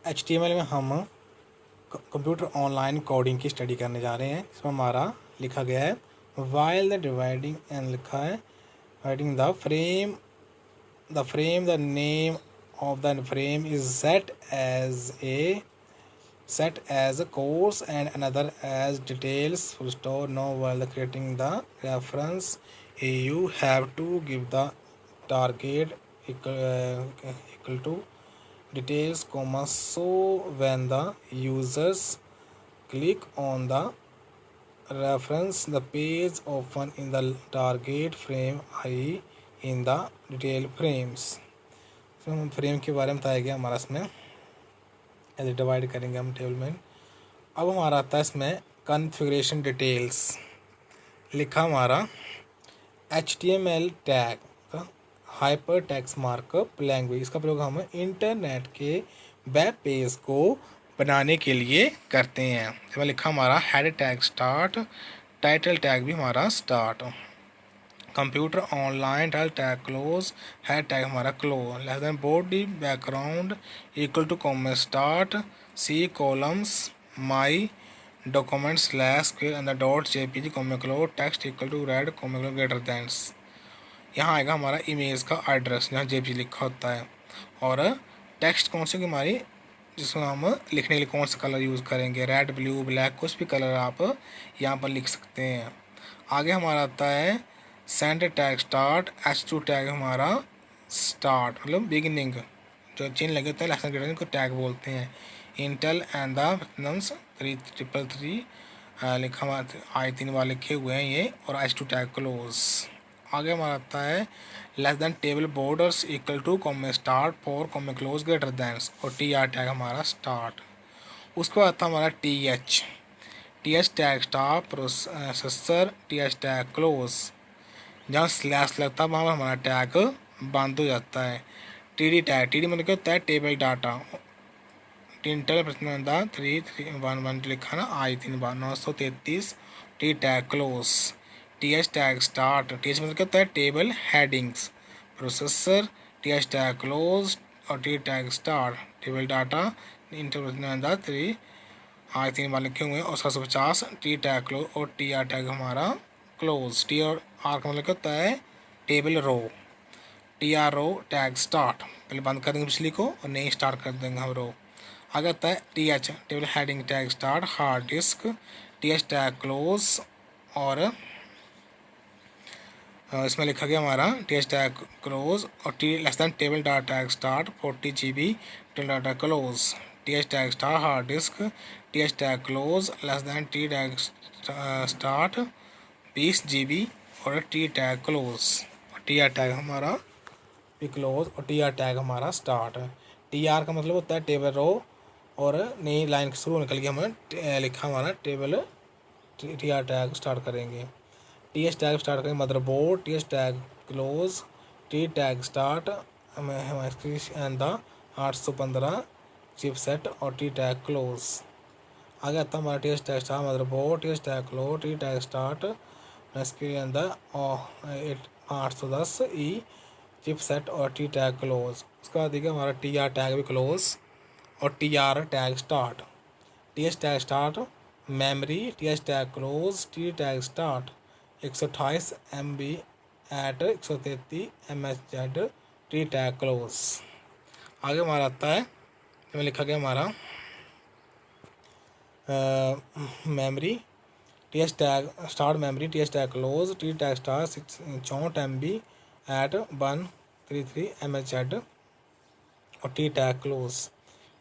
HTML में हम computer online coding की स्टडी करने जा रहे हैं। इसमें हमारा लिखा गया है वाइल द डिवाइडिंग एंड लिखा है dividing the name of the frame is set as a course and another as details full stop. Now while creating the reference you have to give the target equal to details comma, so when the users click on the reference the page open in the target frame i.e. in the detail frames। तो हम frame के बारे में बताया गया हमारा इसमें, ऐसे डिवाइड करेंगे हम टेबल में। अब हमारा आता है इसमें कॉन्फ़िगरेशन डिटेल्स। लिखा हमारा HTML tag hyper text markup language, इसका प्रयोग हम इंटरनेट के वेब पेज को बनाने के लिए करते हैं। इसमें लिखा हमारा head tag start, title tag भी हमारा start, computer online title tag close, head tag हमारा close, less than body background equal to comma start, C colons my document slash square अंदर dot JPG comma close, text equal to red comma close greater than. यहाँ आएगा हमारा image का address जहाँ JPG लिखा होता है, और टेक्स्ट कौन सी हमारी जिसमें हम लिखने के लिए कौन सा कलर यूज़ करेंगे, रेड ब्लू ब्लैक कुछ भी कलर आप यहाँ पर लिख सकते हैं। आगे हमारा आता है send tag start, H2 tag हमारा स्टार्ट मतलब बिगिनिंग, जो चिन्ह लगे होते हैं लेसन ग्रेटर को टैग बोलते हैं। इंटेल एंड द नम्स 333 लिखा हमारा I3 बार लिखे हुए हैं ये, और H2 टैग क्लोज। आगे हमारा आता है less than table borders equal to comma start for comma close greater thans, और TR टैग हमारा स्टार्ट। उसके बाद आता है हमारा TH tag start processor, TH tag close, जहाँ स्लैश लगता है वहाँ हमारा टैग बंद हो जाता है। TD टैग, TD मतलब क्या होता है टेबल डाटा, इंटर प्रश्न 3311 लिखा ना I3 बार 933, T tag close, TH tag start, TH मतलब क्या होता है table headings, processor TH tag close और T tag start, table data inter प्रश्न 3 I3 बार लिखे हुए हैं, और 750 T टैग क्लोज और TR टैग हमारा क्लोज। T और R का मतलब क्या होता है टेबल रो, TR रो टैग स्टार्ट, पहले बंद कर देंगे पिछली को और नई स्टार्ट कर देंगे हम रो। आगे आता है TH table heading tag start, hard disk TH tag close, और इसमें लिखा गया हमारा TH टैग क्लोज और T less than table data tag start 40 GB table data close, TH tag start hard disk TH tag close less then T tag start 20 GB और T tag close, और TR tag हमारा भी close और TR tag हमारा start. TR का मतलब होता है टेबल रो, और नई लाइन शुरू निकल गई हमें लिखा हमारा टेबल TR टैग स्टार्ट करेंगे। TH टैग स्टार्ट करेंगे motherboard, TH tag close, T tag start and the 815 chipset और T टैग क्लोज। आगे आता है हमारा TH tag start motherboard, TH tag close, T tag start and the 810E chipset और T tag close. उसके बाद देखिए हमारा TR टैग भी क्लोज और TR tag start, TH tag start memory TH tag close, T tag start 128 MB at 133 MHz T tag close. आगे हमारा आता है इसमें लिखा गया हमारा memory TH tag start memory TH tag close, T tag start 64 MB at 133 MHz और T tag close,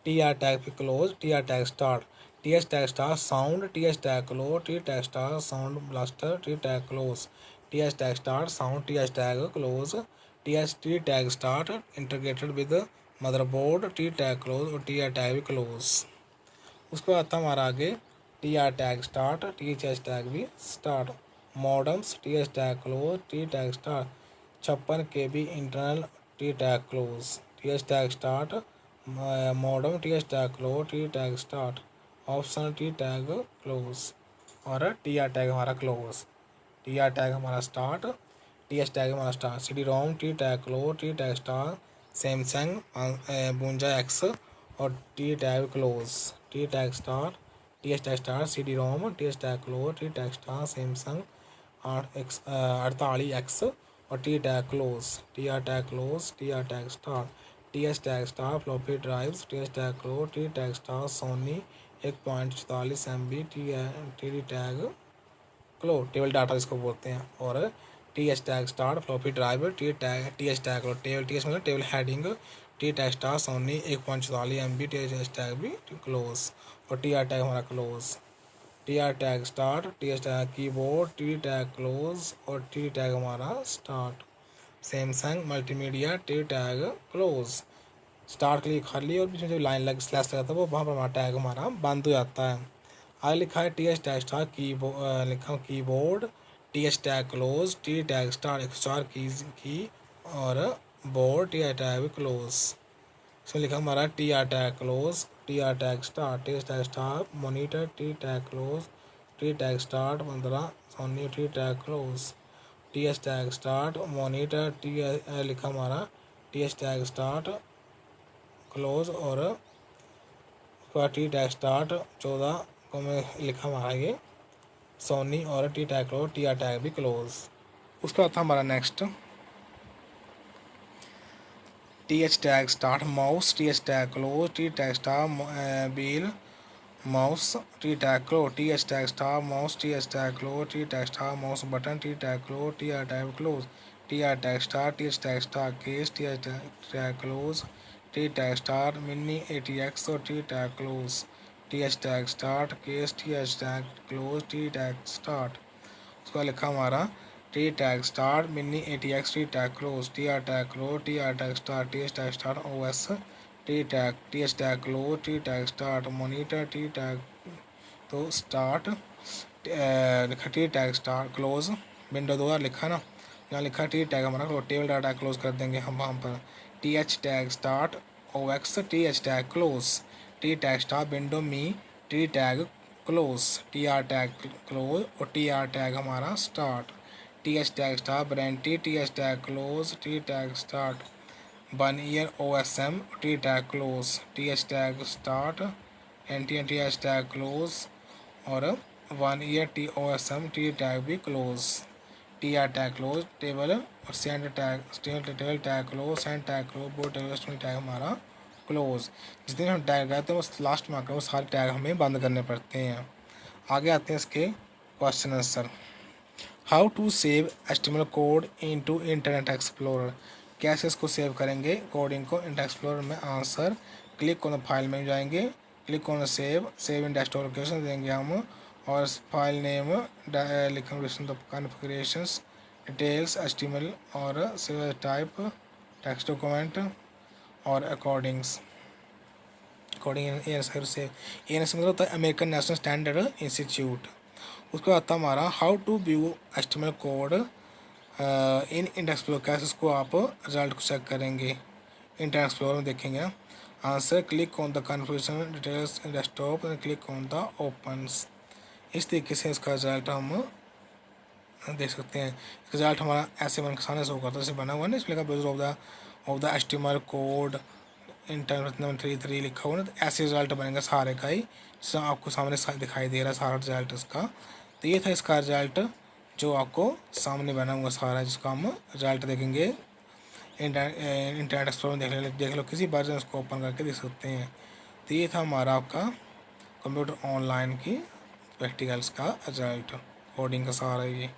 TR tag भी close, TR tag start, TH tag start sound TH tag close, T tag start sound blaster T tag close, TH tag start sound TH tag close, T tag start integrated with motherboard T tag close और TR tag भी close. उसके बाद आता हमारा आगे TR tag start TH tag भी start, modems TH tag close, T tag start 56 KB internal T tag close, TH tag start modem TH tag close, T tag start optional T tag close, और TR tag हमारा close, TR tag हमारा start, TH tag हमारा start CD ROM T tag close, T tag start Samsung 52X और T tag close, T tag star, T H tag star C D ROM, T H tag close, T tag star Samsung 48X और T tag close, T R tag close, T R tag star, T H tag star floppy drives, T H tag close, T tag star Sony 1.44 MB, T D tag table data जिसको बोलते हैं, और T H tag star floppy drive, T H tag table, T H मतलब table heading, T tag star Sony 1.44 MB, T H tag भी close, और T R tag हमारा close, T R tag start, T H tag keyboard, T tag close और T tag हमारा start. Samsung multimedia T tag close, start के लिए खाली और बीच में जो लाइन लग स्लैश लगाता है वो वहाँ पर हमारा टैग हमारा बंद हो जाता है। आगे लिखा है टी एच टैग स्टार लिखा हूँ keyboard, T H tag close, T tag star 104 key और board T H tag close. इसमें लिखा हमारा T R tag close, T R tag star, T H tag star monitor, T tag close, T tag start 15 Sony, T tag close, T H tag start monitor, लिखा हमारा T H tag start close और T tag start 14 को मैं लिखा हमारा ये सोनी और T tag close, T R tag भी क्लोज। उसके बाद था हमारा next T H tag start mouse, T H tag close, T tag start wheel mouse, T tag close, T H tag start mouse, T H tag close, T tag start mouse button, T tag close, T R tag close, T R tag star, T H tag start case, T H tag close, T tag start mini ATX और T tag close, T H tag start case, T H tag close, T tag start. उसका लिखा हमारा T tag start mini ATX, T tag close, T R tag close, T R tag star, T H tag star OS, T H tag close, T tag start monitor, T tag तो start लिखा T tag star close window 2 लिखा ना, यहाँ लिखा T tag हमारा close, table data close कर देंगे हम वहाँ पर। T H tag start OX, T H tag close, T tag start window me, T tag close, T R tag close और टी आर टैग हमारा start, T H tag start warranty, T H tag close, T tag start 1 year OSM, T tag close, T H tag start T H tag close और 1 year OSM, T tag भी close, T R tag close table और send tag table tag close, send tag close, board table tag हमारा close. जितने हम tag रहते हैं वो last में आकर वो सारे टैग हमें बंद करने पड़ते हैं। आगे आते हैं इसके question answer. How to save HTML code into Internet Explorer, कैसे इसको सेव करेंगे कोडिंग को इंटरनेट एक्सप्लोरर में। आंसर क्लिक ऑन फाइल में जाएंगे, click on save in desktop location देंगे हम, और फाइल नेम लिखेंगे कॉन्फ़िगरेशंस डिटेल्स HTML और सेव टाइप टेक्स्ट डॉक्यूमेंट और अकॉर्डिंग्स कोडिंग से मतलब होता है अमेरिकन नेशनल स्टैंडर्ड इंस्टीट्यूट। उसके बाद आता हमारा how to view HTML code in Internet Explorer, कैसे उसको आप रिजल्ट को चेक करेंगे इंटरनेट एक्सप्लोरर में देखेंगे। Answer click on the configuration details in desktop and click on the opens. इस तरीके से इसका रिजल्ट हम देख सकते हैं। रिजल्ट हमारा ऐसे बन के सामने शो करता है, जैसे बना हुआ ना इसमें of the HTML code internet number 33 लिखा हुआ ना, तो ऐसे रिजल्ट बनेगा सारे का ही, जिससे आपको सामने दिखाई दे रहा है सारा रिजल्ट इसका। तो ये था इसका रिजल्ट जो आपको सामने बना हुआ सारा, जिसका हम रिजल्ट देखेंगे इंटरनेट एक्सप्लोरर में देख लो किसी वर्जन उसको ओपन करके देख सकते हैं। तो ये था हमारा आपका कंप्यूटर ऑनलाइन की प्रैक्टिकल्स का रिजल्ट कोडिंग का सारा ये।